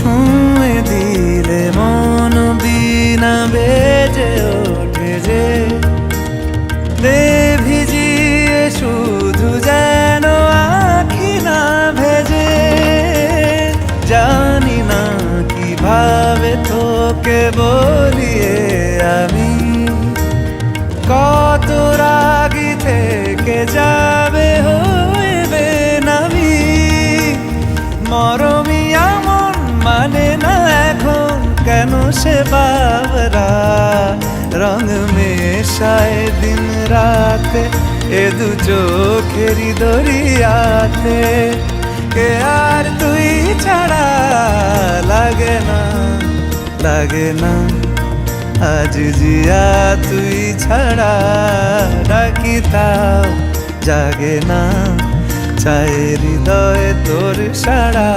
ছুঁয়ে দিলে মন বিনা বেজে ওঠে যে দে ভিজিয়ে শুধু যেন আখি না ভেজে। জানি না কিভাবে তোকে বলিয়ে আমি কত রাগি থেকে যাবে হইবে নামি। মরমি এমন মানে না এখন কেন সে বাবরা রং মেশায় দিন রাতে এ দু চোখেরি দরিয়াতে। কে আর তুই ছাড়া লাগে না লাগে না আজ জিয়া তুই ছাড়া ডাকি তাও জাগে না। চায় হৃদয় তোর সাড়া